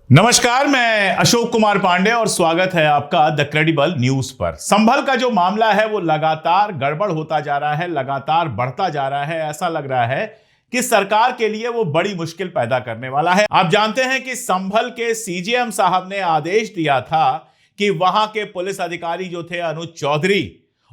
नमस्कार, मैं अशोक कुमार पांडे और स्वागत है आपका द क्रेडिबल न्यूज पर। संभल का जो मामला है वो लगातार गड़बड़ होता जा रहा है, लगातार बढ़ता जा रहा है। ऐसा लग रहा है कि सरकार के लिए वो बड़ी मुश्किल पैदा करने वाला है। आप जानते हैं कि संभल के सीजेएम साहब ने आदेश दिया था कि वहां के पुलिस अधिकारी जो थे अनुज चौधरी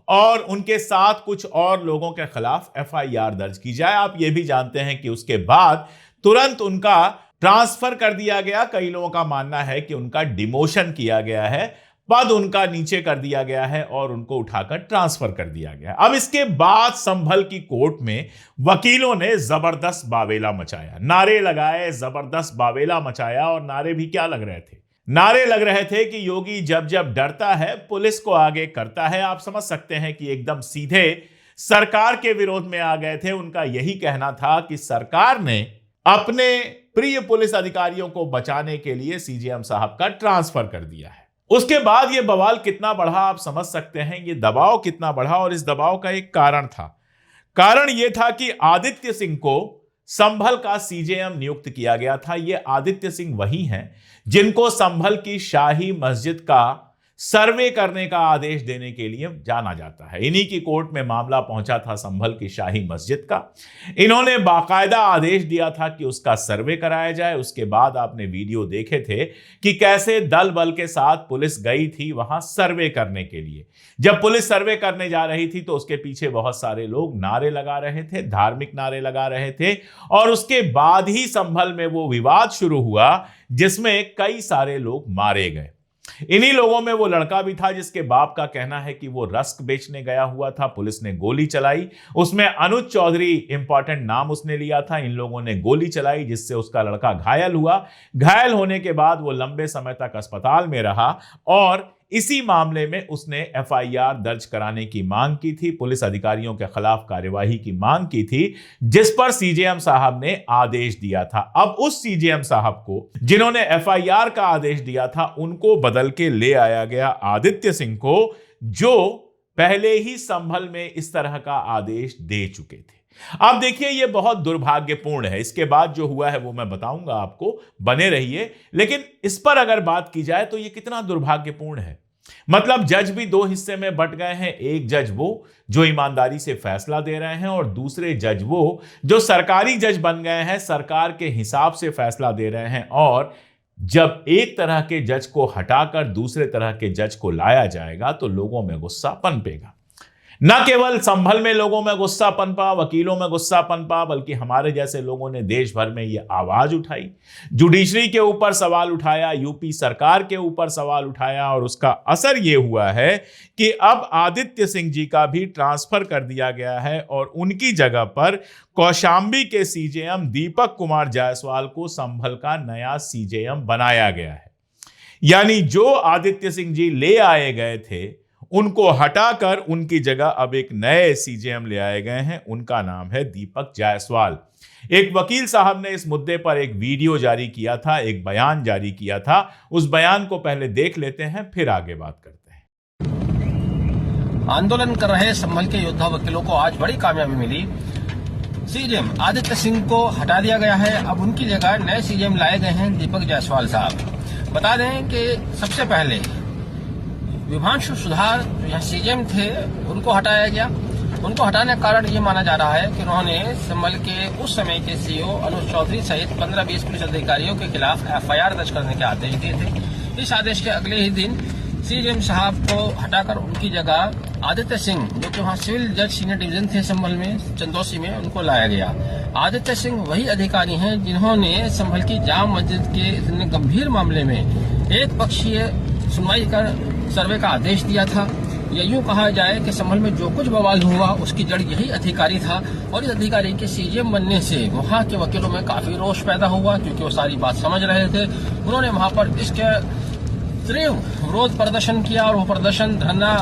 और उनके साथ कुछ और लोगों के खिलाफ एफआईआर दर्ज की जाए। आप ये भी जानते हैं कि उसके बाद तुरंत उनका ट्रांसफर कर दिया गया। कई लोगों का मानना है कि उनका डिमोशन किया गया है, पद उनका नीचे कर दिया गया है और उनको उठाकर ट्रांसफर कर दिया गया। अब इसके बाद संभल की कोर्ट में वकीलों ने जबरदस्त बावेला मचाया, नारे लगाए, जबरदस्त बावेला मचाया। और नारे भी क्या लग रहे थे? नारे लग रहे थे कि योगी जब जब डरता है पुलिस को आगे करता है। आप समझ सकते हैं कि एकदम सीधे सरकार के विरोध में आ गए थे। उनका यही कहना था कि सरकार ने अपने प्रिय पुलिस अधिकारियों को बचाने के लिए सीजेएम साहब का ट्रांसफर कर दिया है। उसके बाद यह बवाल कितना बढ़ा आप समझ सकते हैं, यह दबाव कितना बढ़ा। और इस दबाव का एक कारण था। कारण यह था कि आदित्य सिंह को संभल का सीजेएम नियुक्त किया गया था। यह आदित्य सिंह वही हैं जिनको संभल की शाही मस्जिद का सर्वे करने का आदेश देने के लिए जाना जाता है। इन्हीं की कोर्ट में मामला पहुंचा था संभल की शाही मस्जिद का। इन्होंने बाकायदा आदेश दिया था कि उसका सर्वे कराया जाए। उसके बाद आपने वीडियो देखे थे कि कैसे दल बल के साथ पुलिस गई थी वहां सर्वे करने के लिए। जब पुलिस सर्वे करने जा रही थी तो उसके पीछे बहुत सारे लोग नारे लगा रहे थे, धार्मिक नारे लगा रहे थे। और उसके बाद ही संभल में वो विवाद शुरू हुआ जिसमें कई सारे लोग मारे गए। इन्हीं लोगों में वो लड़का भी था जिसके बाप का कहना है कि वो रस्क बेचने गया हुआ था। पुलिस ने गोली चलाई, उसमें अनुज चौधरी इंपॉर्टेंट नाम उसने लिया था। इन लोगों ने गोली चलाई जिससे उसका लड़का घायल हुआ। घायल होने के बाद वो लंबे समय तक अस्पताल में रहा और इसी मामले में उसने एफआईआर दर्ज कराने की मांग की थी, पुलिस अधिकारियों के खिलाफ कार्यवाही की मांग की थी, जिस पर सीजेएम साहब ने आदेश दिया था। अब उस सीजेएम साहब को जिन्होंने एफआईआर का आदेश दिया था उनको बदल के ले आया गया आदित्य सिंह को, जो पहले ही संभल में इस तरह का आदेश दे चुके थे। अब देखिए यह बहुत दुर्भाग्यपूर्ण है। इसके बाद जो हुआ है वो मैं बताऊंगा आपको, बने रहिए। लेकिन इस पर अगर बात की जाए तो यह कितना दुर्भाग्यपूर्ण है। मतलब जज भी दो हिस्से में बंट गए हैं। एक जज वो जो ईमानदारी से फैसला दे रहे हैं और दूसरे जज वो जो सरकारी जज बन गए हैं, सरकार के हिसाब से फैसला दे रहे हैं। और जब एक तरह के जज को हटाकर दूसरे तरह के जज को लाया जाएगा तो लोगों में गुस्सा पनपेगा। न केवल संभल में लोगों में गुस्सा पनपा, वकीलों में गुस्सा पनपा, बल्कि हमारे जैसे लोगों ने देश भर में यह आवाज उठाई, जुडिशरी के ऊपर सवाल उठाया, यूपी सरकार के ऊपर सवाल उठाया। और उसका असर यह हुआ है कि अब आदित्य सिंह जी का भी ट्रांसफर कर दिया गया है और उनकी जगह पर कौशाम्बी के सीजेएम दीपक कुमार जायसवाल को संभल का नया सीजेएम बनाया गया है। यानी जो आदित्य सिंह जी ले आए गए थे उनको हटाकर उनकी जगह अब एक नए सीजेएम ले आए गए हैं। उनका नाम है दीपक जायसवाल। एक वकील साहब ने इस मुद्दे पर एक वीडियो जारी किया था, एक बयान जारी किया था। उस बयान को पहले देख लेते हैं, फिर आगे बात करते हैं। आंदोलन कर रहे संभल के योद्धा वकीलों को आज बड़ी कामयाबी मिली। सीजेएम आदित्य सिंह को हटा दिया गया है। अब उनकी जगह नए सीजेएम लाए गए हैं दीपक जायसवाल साहब। बता दें कि सबसे पहले विभांशु सुधार जो यहाँ सीजेएम थे उनको हटाया गया। उनको हटाने का कारण ये माना जा रहा है कि उन्होंने संभल के उस समय के सीईओ अनुज चौधरी सहित 15-20 पुलिस अधिकारियों के खिलाफ एफआईआर दर्ज करने के आदेश दिए थे। इस आदेश के अगले ही दिन सीजेएम साहब को हटाकर उनकी जगह आदित्य सिंह, जो कि वहाँ सिविल जज सीनियर डिवीजन थे संभल में, चंदौसी में, उनको लाया गया। आदित्य सिंह वही अधिकारी हैं जिन्होंने संभल की जाम मस्जिद के इतने गंभीर मामले में एक पक्षीय सुनवाई कर सर्वे का आदेश दिया था। या यूं कहा जाए कि संभल में जो कुछ बवाल हुआ उसकी जड़ यही अधिकारी था। और इस अधिकारी के सीजेएम बनने से वहां के वकीलों में काफी रोष पैदा हुआ, क्योंकि वो सारी बात समझ रहे थे। उन्होंने वहां पर इसके तीव्र विरोध प्रदर्शन किया और वो प्रदर्शन धरना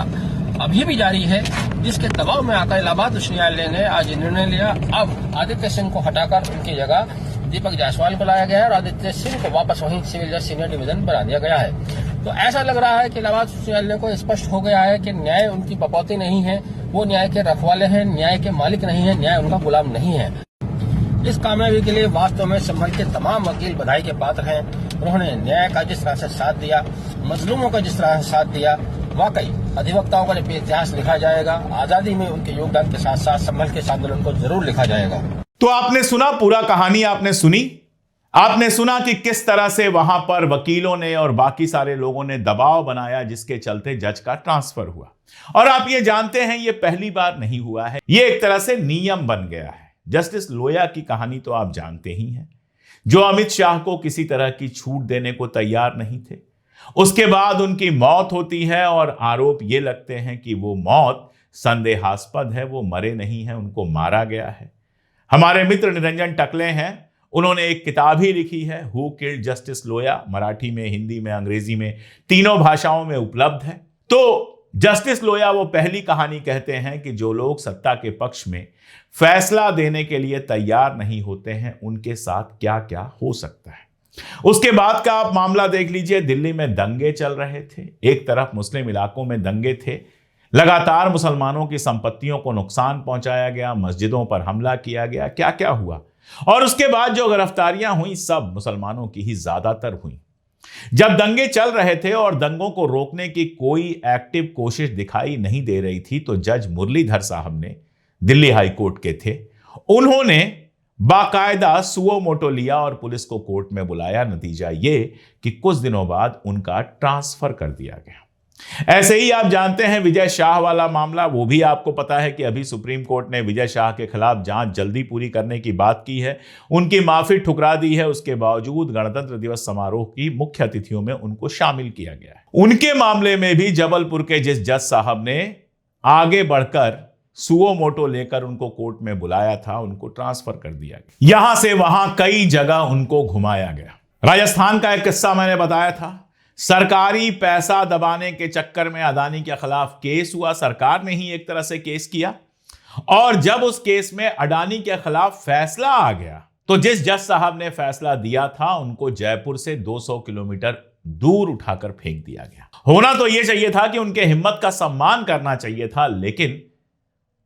अभी भी जारी है, जिसके दबाव में आकर इलाहाबाद उच्च न्यायालय ने आज निर्णय लिया। अब आदित्य सिंह को हटाकर उनकी जगह दीपक जायसवाल को लाया गया है और आदित्य सिंह को वापस वहीं सिविल जज सीनियर डिवीजन बना दिया गया है। तो ऐसा लग रहा है कि इलाहाबाद उच्च न्यायालय को स्पष्ट हो गया है कि न्याय उनकी बपौती नहीं है, वो न्याय के रखवाले हैं, न्याय के मालिक नहीं है, न्याय उनका गुलाम नहीं है। इस कामयाबी के लिए वास्तव में संभल के तमाम वकील बधाई के पात्र हैं। उन्होंने न्याय का जिस तरह से साथ दिया, मजलूमों का जिस तरह से साथ दिया, वाकई अधिवक्ताओं का इतिहास लिखा जाएगा। आजादी में उनके योगदान के साथ साथ संभल के आंदोलन को जरूर लिखा जाएगा। तो आपने सुना, पूरा कहानी आपने सुनी। आपने सुना कि किस तरह से वहां पर वकीलों ने और बाकी सारे लोगों ने दबाव बनाया, जिसके चलते जज का ट्रांसफर हुआ। और आप ये जानते हैं, ये पहली बार नहीं हुआ है, ये एक तरह से नियम बन गया है। जस्टिस लोया की कहानी तो आप जानते ही हैं, जो अमित शाह को किसी तरह की छूट देने को तैयार नहीं थे। उसके बाद उनकी मौत होती है और आरोप ये लगते हैं कि वो मौत संदेहास्पद है, वो मरे नहीं हैं, उनको मारा गया है। हमारे मित्र निरंजन टकले हैं, उन्होंने एक किताब ही लिखी है, हु किल्ड जस्टिस लोया। मराठी में, हिंदी में, अंग्रेजी में, तीनों भाषाओं में उपलब्ध है। तो जस्टिस लोया वो पहली कहानी कहते हैं कि जो लोग सत्ता के पक्ष में फैसला देने के लिए तैयार नहीं होते हैं, उनके साथ क्या क्या हो सकता है। उसके बाद का आप मामला देख लीजिए। दिल्ली में दंगे चल रहे थे, एक तरफ मुस्लिम इलाकों में दंगे थे, लगातार मुसलमानों की संपत्तियों को नुकसान पहुंचाया गया, मस्जिदों पर हमला किया गया, क्या क्या हुआ। और उसके बाद जो गिरफ्तारियां हुई, सब मुसलमानों की ही ज्यादातर हुई। जब दंगे चल रहे थे और दंगों को रोकने की कोई एक्टिव कोशिश दिखाई नहीं दे रही थी, तो जज मुरलीधर साहब ने, दिल्ली हाई कोर्ट के थे, उन्होंने बाकायदा सुओ मोटो लिया और पुलिस को कोर्ट में बुलाया। नतीजा ये कि कुछ दिनों बाद उनका ट्रांसफर कर दिया गया। ऐसे ही आप जानते हैं विजय शाह वाला मामला, वो भी आपको पता है कि अभी सुप्रीम कोर्ट ने विजय शाह के खिलाफ जांच जल्दी पूरी करने की बात की है, उनकी माफी ठुकरा दी है। उसके बावजूद गणतंत्र दिवस समारोह की मुख्य अतिथियों में उनको शामिल किया गया है। उनके मामले में भी जबलपुर के जिस जज साहब ने आगे बढ़कर सुओ मोटो लेकर उनको कोर्ट में बुलाया था, उनको ट्रांसफर कर दिया गया। यहां से वहां कई जगह उनको घुमाया गया। राजस्थान का एक किस्सा मैंने बताया था, सरकारी पैसा दबाने के चक्कर में अदानी के खिलाफ केस हुआ। सरकार ने ही एक तरह से केस किया, और जब उस केस में अडानी के खिलाफ फैसला आ गया, तो जिस जज साहब ने फैसला दिया था, उनको जयपुर से 200 किलोमीटर दूर उठाकर फेंक दिया गया। होना तो यह चाहिए था कि उनके हिम्मत का सम्मान करना चाहिए था, लेकिन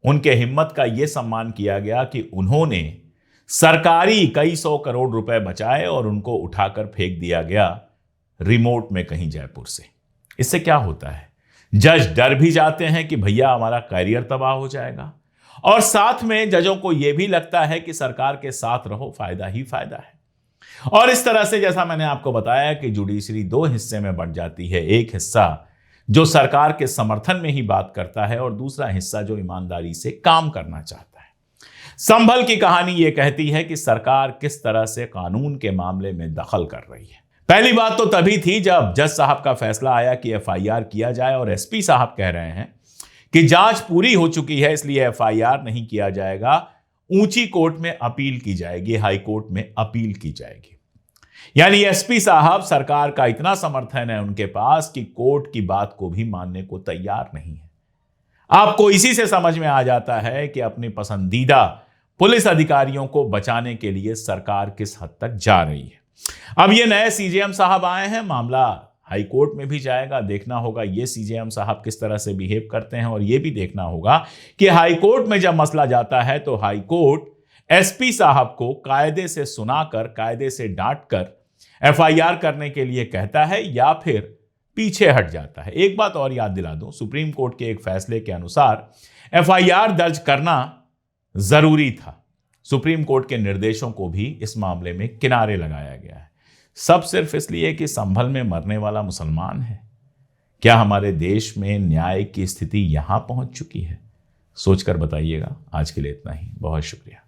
उनके हिम्मत का यह सम्मान किया गया कि उन्होंने सरकारी कई सौ करोड़ रुपए बचाए और उनको उठाकर फेंक दिया गया रिमोट में कहीं जयपुर से। इससे क्या होता है, जज डर भी जाते हैं कि भैया हमारा करियर तबाह हो जाएगा, और साथ में जजों को यह भी लगता है कि सरकार के साथ रहो, फायदा ही फायदा है। और इस तरह से जैसा मैंने आपको बताया कि जुडिशरी दो हिस्से में बंट जाती है। एक हिस्सा जो सरकार के समर्थन में ही बात करता है, और दूसरा हिस्सा जो ईमानदारी से काम करना चाहता है। संभल की कहानी यह कहती है कि सरकार किस तरह से कानून के मामले में दखल कर रही है। पहली बात तो तभी थी जब जज साहब का फैसला आया कि एफआईआर किया जाए, और एसपी साहब कह रहे हैं कि जांच पूरी हो चुकी है, इसलिए एफआईआर नहीं किया जाएगा, ऊंची कोर्ट में अपील की जाएगी, हाई कोर्ट में अपील की जाएगी। यानी एसपी साहब, सरकार का इतना समर्थन है उनके पास कि कोर्ट की बात को भी मानने को तैयार नहीं है। आपको इसी से समझ में आ जाता है कि अपनी पसंदीदा पुलिस अधिकारियों को बचाने के लिए सरकार किस हद तक जा रही है। अब ये नए सीजेएम साहब आए हैं, मामला हाई कोर्ट में भी जाएगा। देखना होगा ये सीजेएम साहब किस तरह से बिहेव करते हैं, और ये भी देखना होगा कि हाई कोर्ट में जब मसला जाता है तो हाई कोर्ट एसपी साहब को कायदे से सुनाकर, कायदे से डांटकर एफआईआर करने के लिए कहता है, या फिर पीछे हट जाता है। एक बात और याद दिला दूं, सुप्रीम कोर्ट के एक फैसले के अनुसार एफआईआर दर्ज करना जरूरी था। सुप्रीम कोर्ट के निर्देशों को भी इस मामले में किनारे लगाया गया है, सब सिर्फ इसलिए कि संभल में मरने वाला मुसलमान है। क्या हमारे देश में न्याय की स्थिति यहां पहुंच चुकी है? सोचकर बताइएगा। आज के लिए इतना ही, बहुत शुक्रिया।